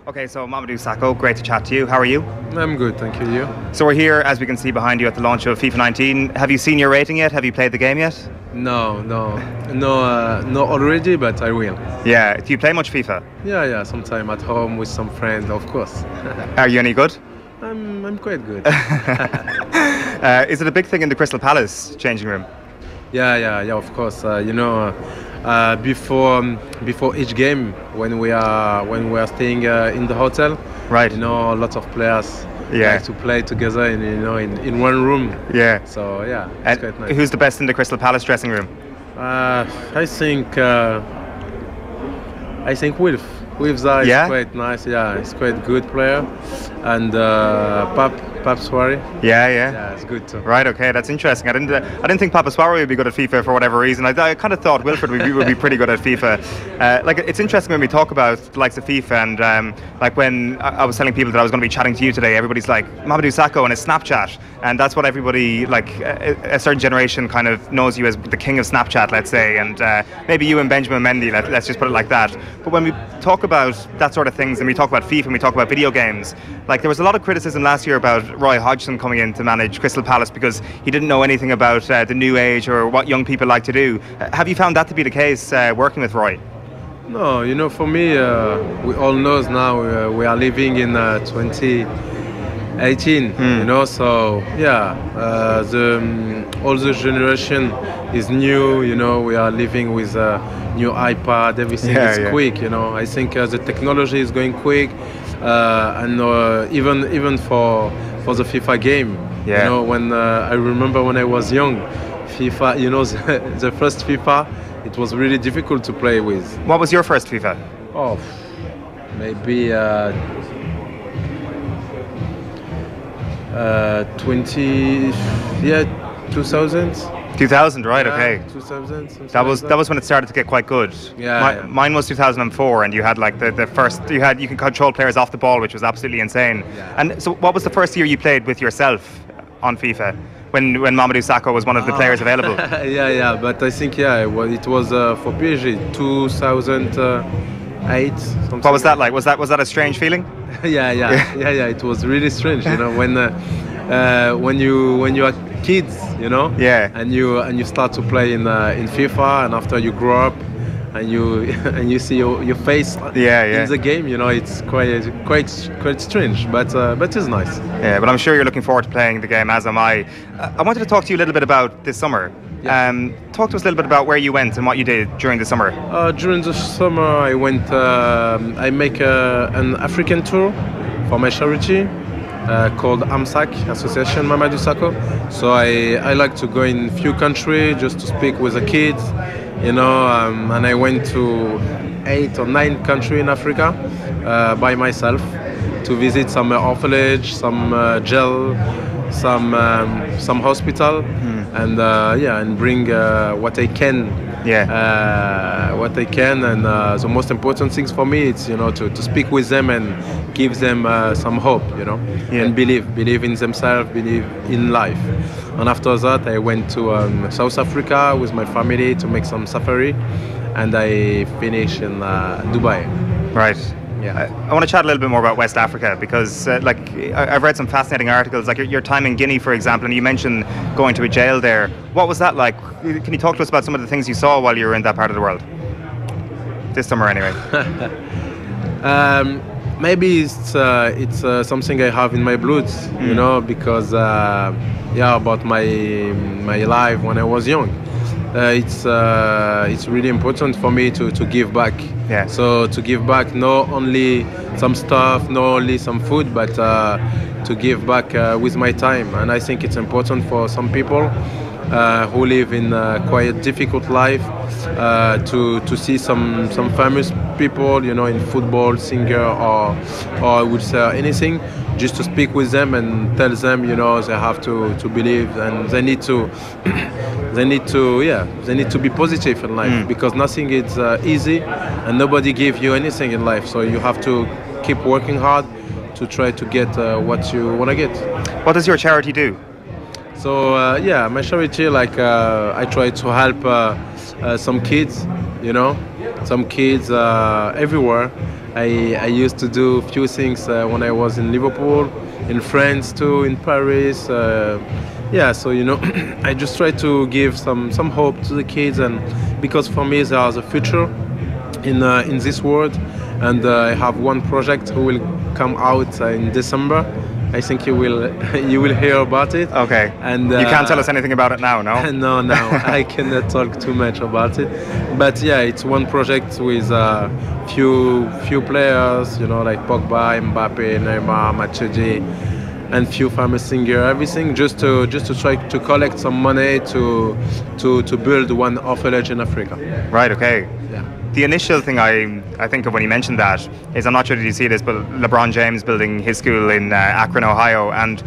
Okay, so Mamadou Sakho, great to chat to you. How are you? I'm good, thank you. You? So we're here, as we can see behind you, at the launch of FIFA 19. Have you seen your rating yet? Have you played the game yet? No, already, but I will. Yeah. Do you play much FIFA? Yeah, sometime at home with some friends, of course. Are you any good? I'm quite good. Is it a big thing in the Crystal Palace changing room? Yeah, of course. Before each game, when we are staying in the hotel, right? Lots of players like to play together in one room. Yeah. So it's quite nice. Who's the best in the Crystal Palace dressing room? I think Wilf. Wilf's is quite nice. Yeah, he's quite good player, and Pap Soiree. Yeah, it's good too. Right, okay, that's interesting. I didn't think Papa Soiree would be good at FIFA for whatever reason. I kind of thought Wilfred would be pretty good at FIFA. It's interesting when we talk about the likes of FIFA, and like when I was telling people that I was going to be chatting to you today, everybody's like Mamadou Sakho and his Snapchat, and that's what everybody, like a certain generation, kind of knows you as the king of Snapchat, let's say, and maybe you and Benjamin Mendy, let's just put it like that. But when we talk about that sort of things, and we talk about FIFA and we talk about video games, like there was a lot of criticism last year about Roy Hodgson coming in to manage Crystal Palace because he didn't know anything about the new age or what young people like to do. Have you found that to be the case working with Roy? No, for me, we all know now we are living in 2018, so all the generation is new, we are living with new iPad, everything is quick, I think the technology is going quick, and even for the FIFA game, when I remember when I was young, FIFA, the first FIFA, it was really difficult to play with. What was your first FIFA? Oh, maybe 2000. 2000, right? Okay. 2000. That was when it started to get quite good. Mine was 2004, and you had like the first. You can control players off the ball, which was absolutely insane. Yeah. And so, what was the first year you played with yourself on FIFA? When Mamadou Sakho was one of the players available? But I think it was for PSG 2008. What was that like? Was that a strange feeling? Yeah. It was really strange, when you are kids, and you start to play in FIFA, and after you grow up and you see your face in the game, it's quite strange, but it's nice. Yeah, but I'm sure you're looking forward to playing the game, as am I. I wanted to talk to you a little bit about this summer. Talk to us a little bit about where you went and what you did during the summer. During the summer, I went. I make an African tour for my charity called AMSAC, Association Mamadou Sakho. So I like to go in few countries just to speak with the kids, and I went to 8 or 9 countries in Africa by myself to visit some orphanage, some jail, some hospital, and bring what I can. What I can, and the most important things for me is to speak with them and give them some hope, and believe in themselves, believe in life. And after that, I went to South Africa with my family to make some safari, and I finished in Dubai. Right. Yeah. I want to chat a little bit more about West Africa because, I've read some fascinating articles, like your time in Guinea, for example, and you mentioned going to a jail there. What was that like? Can you talk to us about some of the things you saw while you were in that part of the world? This summer, anyway. Maybe it's something I have in my blood, because about my life when I was young. It's really important for me to give back. Yeah. So to give back not only some stuff, not only some food, but to give back with my time. And I think it's important for some people who live in quite difficult life to see some famous people, in football, singer, or I would say anything, just to speak with them and tell them, they have to believe, and they need to be positive in life, because nothing is easy, and nobody gives you anything in life. So you have to keep working hard to try to get what you want to get. What does your charity do? So my charity, I try to help some kids, some kids everywhere, I used to do a few things when I was in Liverpool, in France too, in Paris. Yeah, so you know, I just try to give some hope to the kids, and because for me there's a future in this world, and I have one project who will come out in December. I think you will hear about it. Okay. And you can't tell us anything about it now, no? No, I cannot talk too much about it. But yeah, it's one project with few players, you know, like Pogba, Mbappe, Neymar, Matuidi, and few famous singers. Everything just to try to collect some money to build one orphanage in Africa. Right. Okay. Yeah. The initial thing I think of when you mentioned that is, I'm not sure did you see this, but LeBron James building his school in Akron, Ohio, and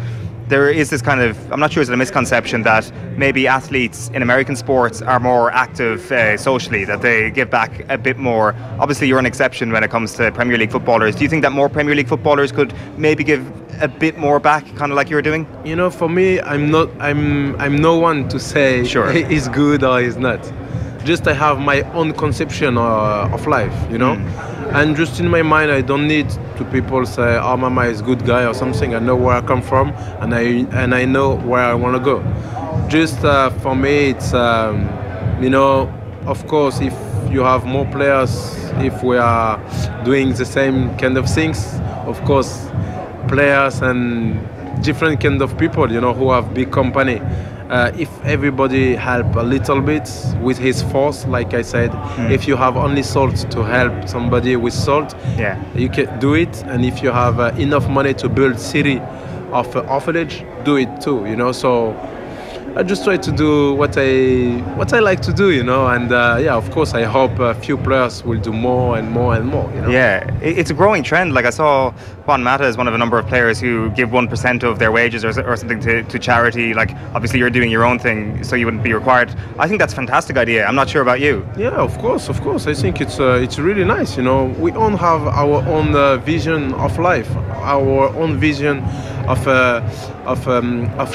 there is this kind of, I'm not sure, is it a misconception that maybe athletes in American sports are more active socially, that they give back a bit more. Obviously you're an exception when it comes to Premier League footballers. Do you think that more Premier League footballers could maybe give a bit more back, kind of like you're doing? You know, for me, I'm no one to say sure. He's good or he's not. Just I have my own conception of life, you know, and just in my mind I don't need to people say, oh, Mama is a good guy or something. I know where I come from, and I know where I want to go. Just for me, it's you know, of course, if you have more players, if we are doing the same kind of things, of course, players and different kind of people, you know, who have big company. If everybody help a little bit with his force, like I said, if you have only salt to help somebody with salt, yeah, you can do it. And if you have enough money to build city of orphanage, do it too, you know. So I just try to do what I like to do, you know, and yeah, of course, I hope a few players will do more and more and more, you know. Yeah, it's a growing trend. Like I saw Juan Mata is one of a number of players who give 1% of their wages or something to charity. Like, obviously you're doing your own thing, so you wouldn't be required. I think that's a fantastic idea. I'm not sure about you. Yeah, of course. I think it's really nice, you know. We all have our own vision of life, our own vision of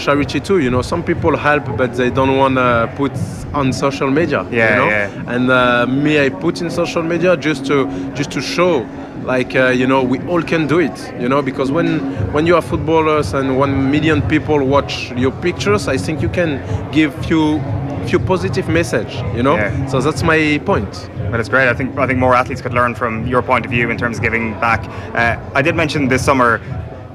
charity too, you know. Some people help, but they don't want to put on social media, yeah, you know. Yeah. And me, I put in social media just to show, like you know, we all can do it, you know. Because when you are footballers and 1 million people watch your pictures, I think you can give few positive message, you know. Yeah. So that's my point. But it's great. I think more athletes could learn from your point of view in terms of giving back. I did mention this summer.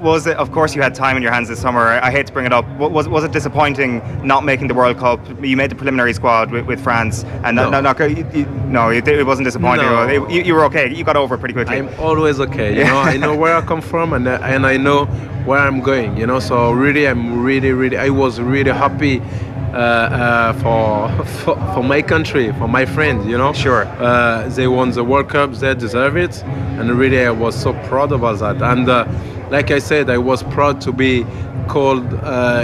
Was it, of course, you had time in your hands this summer. I hate to bring it up. Was it disappointing not making the World Cup? You made the preliminary squad with France, and no, it wasn't disappointing. No. You were okay. You got over it pretty quickly. I'm always okay. You know, I know where I come from, and I know where I'm going. You know, so really, I was really happy for my country, for my friends. You know, sure. They won the World Cup. They deserve it, and really, I was so proud about that. And like I said, I was proud to be called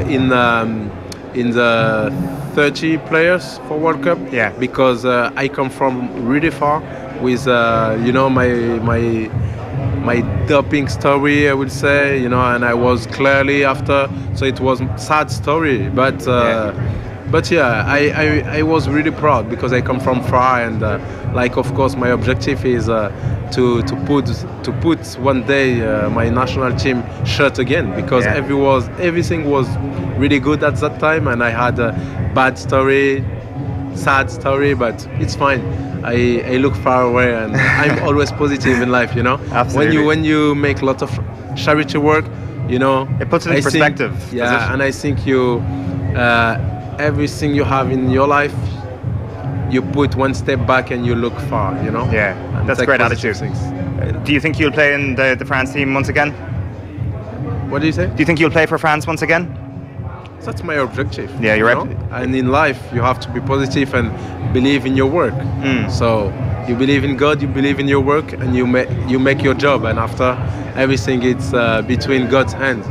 in the 30 players for World Cup. Yeah. Because I come from really far with you know, my doping story, I would say, you know, and I was clearly after, so it was a sad story, but yeah, I was really proud because I come from far, and like, of course, my objective is to put one day my national team shirt again, because everything was really good at that time, and I had a bad story, sad story, but it's fine. I look far away, and I'm always positive in life, you know. Absolutely. When you make a lot of charity work, you know, it puts it in perspective. Yeah, and I think you everything you have in your life, you put one step back and you look far, you know. Yeah, and that's a great attitude. Do you think you'll play in the France team once again? What do you say? Do you think you'll play for France once again? That's my objective. Yeah, you're right. And in life, you have to be positive and believe in your work. So you believe in God, you believe in your work, and you make your job. And after everything, it's between God's hands.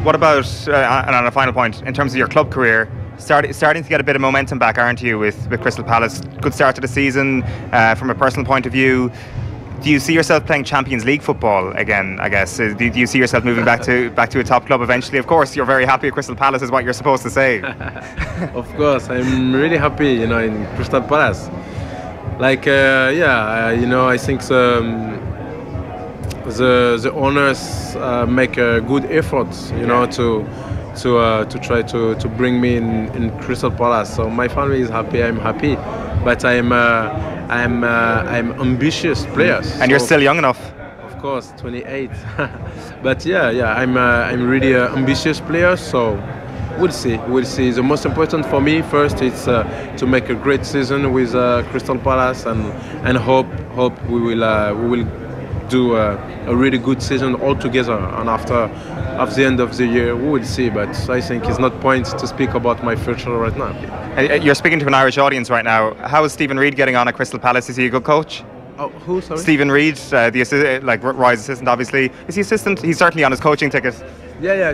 What about, and on a final point, in terms of your club career, starting to get a bit of momentum back, aren't you, with Crystal Palace? Good start to the season. From a personal point of view, do you see yourself playing Champions League football again, I guess? Do you see yourself moving back to a top club eventually? Of course, you're very happy at Crystal Palace is what you're supposed to say. Of course, I'm really happy, you know, in Crystal Palace. Like, you know, I think the owners make a good effort, you know, to try to bring me in Crystal Palace. So my family is happy, I'm happy, but I'm ambitious players. And you're still young enough. Of course, 28. But yeah, I'm really an ambitious player. So we'll see. The most important for me first is to make a great season with Crystal Palace, and hope we will do a really good season all together. And after the end of the year, we will see. But I think it's not point to speak about my future right now. You're speaking to an Irish audience right now. How is Stephen Reid getting on at Crystal Palace? Is he a good coach? Oh, who? Sorry. Stephen Reid, the like Roy's assistant, obviously. Is he assistant? He's certainly on his coaching ticket. Yeah.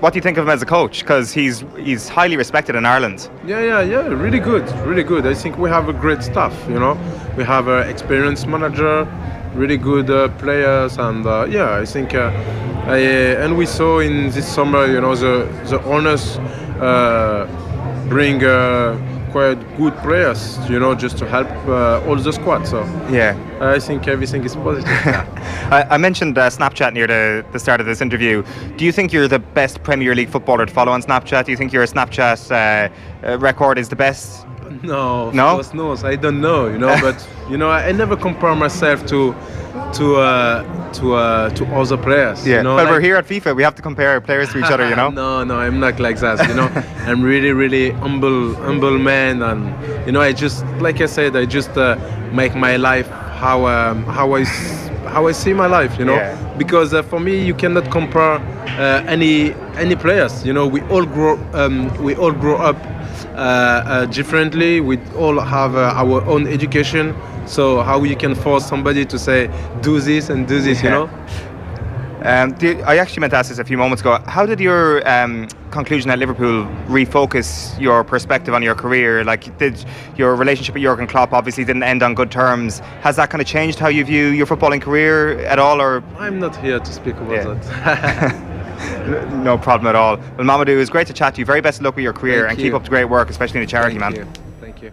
What do you think of him as a coach? Because he's highly respected in Ireland. Yeah. Really good. I think we have a great staff. You know, we have an experienced manager, really good players, and I think. And we saw in this summer, you know, the owners bring quite good players, you know, just to help all the squad. So I think everything is positive. I mentioned Snapchat near the start of this interview. Do you think you're the best Premier League footballer to follow on Snapchat? Do you think your Snapchat record is the best? No, of course not. I don't know, you know, but you know, I never compare myself to other players. Yeah. You know, well, we're here at FIFA. We have to compare players to each other, you know. No, I'm not like that. You know, I'm really humble man, and you know, I just, like I said, I just make my life how I see my life. You know, because for me, you cannot compare any players. You know, we all grow up differently. We all have our own education. So how you can force somebody to say do this and do this, you know? I actually meant to ask this a few moments ago. How did your conclusion at Liverpool refocus your perspective on your career? Like, did your relationship with Jurgen Klopp obviously didn't end on good terms? Has that kind of changed how you view your footballing career at all? Or I'm not here to speak about that. No problem at all. Well, Mamadou, it was great to chat to you. Very best of luck with your career. Keep up the great work, especially in the charity, man. Thank you.